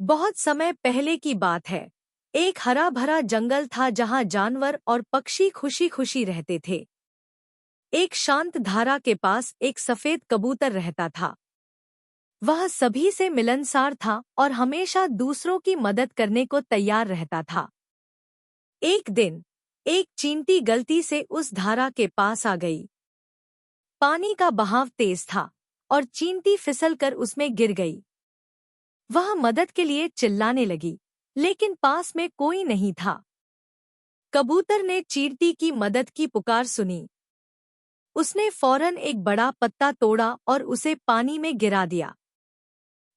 बहुत समय पहले की बात है। एक हरा भरा जंगल था जहां जानवर और पक्षी खुशी खुशी रहते थे। एक शांत धारा के पास एक सफेद कबूतर रहता था। वह सभी से मिलनसार था और हमेशा दूसरों की मदद करने को तैयार रहता था। एक दिन एक चींटी गलती से उस धारा के पास आ गई। पानी का बहाव तेज था और चींटी फिसलकर उसमें गिर गई। वह मदद के लिए चिल्लाने लगी, लेकिन पास में कोई नहीं था। कबूतर ने चींटी की मदद की पुकार सुनी। उसने फौरन एक बड़ा पत्ता तोड़ा और उसे पानी में गिरा दिया।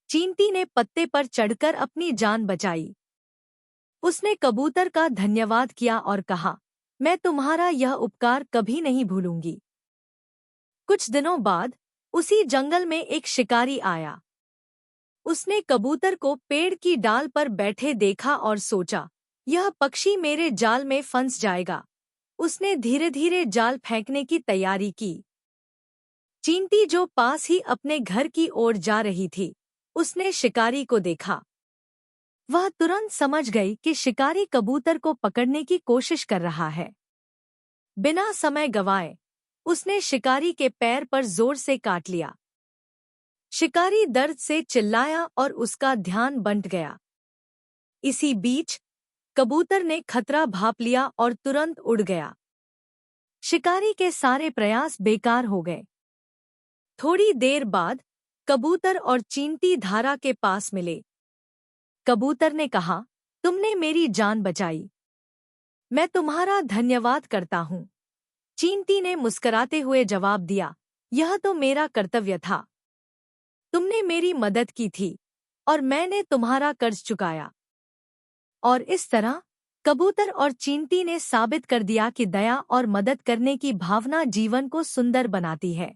चींटी ने पत्ते पर चढ़कर अपनी जान बचाई। उसने कबूतर का धन्यवाद किया और कहा, मैं तुम्हारा यह उपकार कभी नहीं भूलूंगी। कुछ दिनों बाद उसी जंगल में एक शिकारी आया। उसने कबूतर को पेड़ की डाल पर बैठे देखा और सोचा, यह पक्षी मेरे जाल में फंस जाएगा। उसने धीरे धीरे जाल फेंकने की तैयारी की। चींटी जो पास ही अपने घर की ओर जा रही थी, उसने शिकारी को देखा। वह तुरंत समझ गई कि शिकारी कबूतर को पकड़ने की कोशिश कर रहा है। बिना समय गंवाए उसने शिकारी के पैर पर जोर से काट लिया। शिकारी दर्द से चिल्लाया और उसका ध्यान बंट गया। इसी बीच कबूतर ने खतरा भांप लिया और तुरंत उड़ गया। शिकारी के सारे प्रयास बेकार हो गए। थोड़ी देर बाद कबूतर और चींटी धारा के पास मिले। कबूतर ने कहा, तुमने मेरी जान बचाई। मैं तुम्हारा धन्यवाद करता हूँ। चींटी ने मुस्कुराते हुए जवाब दिया, यह तो मेरा कर्तव्य था। तुमने मेरी मदद की थी और मैंने तुम्हारा कर्ज चुकाया। और इस तरह कबूतर और चींटी ने साबित कर दिया कि दया और मदद करने की भावना जीवन को सुंदर बनाती है।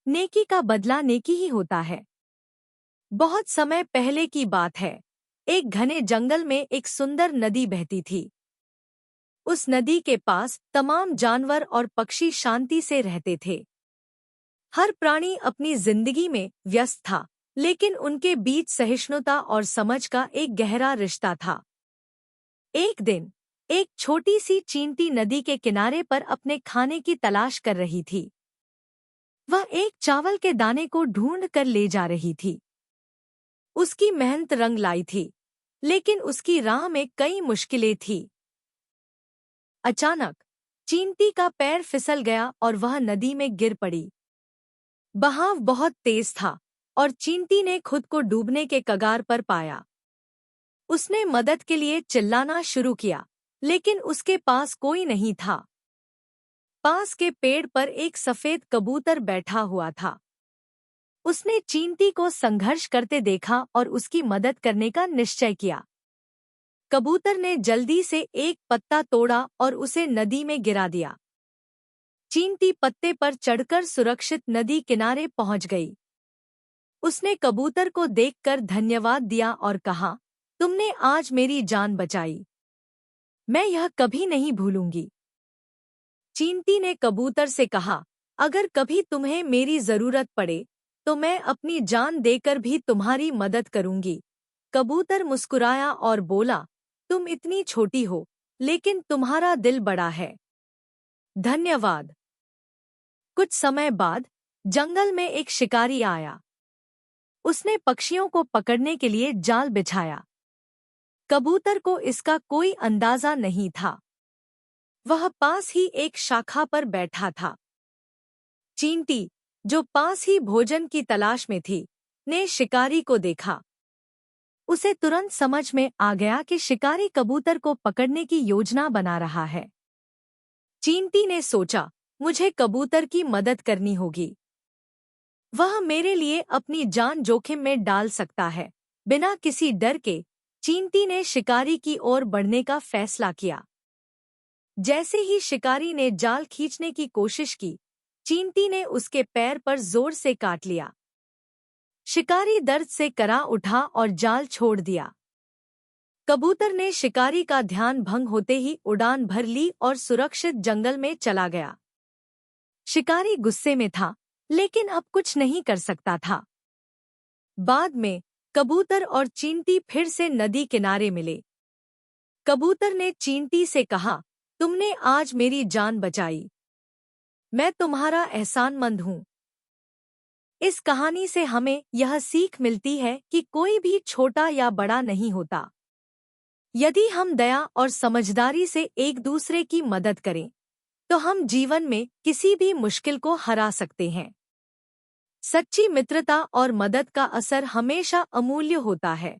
नेकी का बदला नेकी ही होता है। बहुत समय पहले की बात है। एक घने जंगल में एक सुंदर नदी बहती थी। उस नदी के पास तमाम जानवर और पक्षी शांति से रहते थे। हर प्राणी अपनी जिंदगी में व्यस्त था, लेकिन उनके बीच सहिष्णुता और समझ का एक गहरा रिश्ता था। एक दिन एक छोटी सी चींटी नदी के किनारे पर अपने खाने की तलाश कर रही थी। वह एक चावल के दाने को ढूंढ कर ले जा रही थी। उसकी मेहनत रंग लाई थी, लेकिन उसकी राह में कई मुश्किलें थीं। अचानक चींटी का पैर फिसल गया और वह नदी में गिर पड़ी। बहाव बहुत तेज था और चींटी ने खुद को डूबने के कगार पर पाया। उसने मदद के लिए चिल्लाना शुरू किया, लेकिन उसके पास कोई नहीं था। पास के पेड़ पर एक सफेद कबूतर बैठा हुआ था। उसने चींटी को संघर्ष करते देखा और उसकी मदद करने का निश्चय किया। कबूतर ने जल्दी से एक पत्ता तोड़ा और उसे नदी में गिरा दिया। चींटी पत्ते पर चढ़कर सुरक्षित नदी किनारे पहुंच गई। उसने कबूतर को देखकर धन्यवाद दिया और कहा, तुमने आज मेरी जान बचाई। मैं यह कभी नहीं भूलूंगी। चींटी ने कबूतर से कहा, अगर कभी तुम्हें मेरी जरूरत पड़े तो मैं अपनी जान देकर भी तुम्हारी मदद करूंगी। कबूतर मुस्कुराया और बोला, तुम इतनी छोटी हो, लेकिन तुम्हारा दिल बड़ा है। धन्यवाद। कुछ समय बाद जंगल में एक शिकारी आया। उसने पक्षियों को पकड़ने के लिए जाल बिछाया। कबूतर को इसका कोई अंदाजा नहीं था। वह पास ही एक शाखा पर बैठा था। चींटी, जो पास ही भोजन की तलाश में थी, ने शिकारी को देखा। उसे तुरंत समझ में आ गया कि शिकारी कबूतर को पकड़ने की योजना बना रहा है। चींटी ने सोचा, मुझे कबूतर की मदद करनी होगी। वह मेरे लिए अपनी जान जोखिम में डाल सकता है। बिना किसी डर के चींटी ने शिकारी की ओर बढ़ने का फैसला किया। जैसे ही शिकारी ने जाल खींचने की कोशिश की, चींटी ने उसके पैर पर जोर से काट लिया। शिकारी दर्द से करा उठा और जाल छोड़ दिया। कबूतर ने शिकारी का ध्यान भंग होते ही उड़ान भर ली और सुरक्षित जंगल में चला गया। शिकारी गुस्से में था, लेकिन अब कुछ नहीं कर सकता था। बाद में कबूतर और चींटी फिर से नदी किनारे मिले। कबूतर ने चींटी से कहा, तुमने आज मेरी जान बचाई। मैं तुम्हारा एहसानमंद हूँ। इस कहानी से हमें यह सीख मिलती है कि कोई भी छोटा या बड़ा नहीं होता। यदि हम दया और समझदारी से एक दूसरे की मदद करें, तो हम जीवन में किसी भी मुश्किल को हरा सकते हैं। सच्ची मित्रता और मदद का असर हमेशा अमूल्य होता है।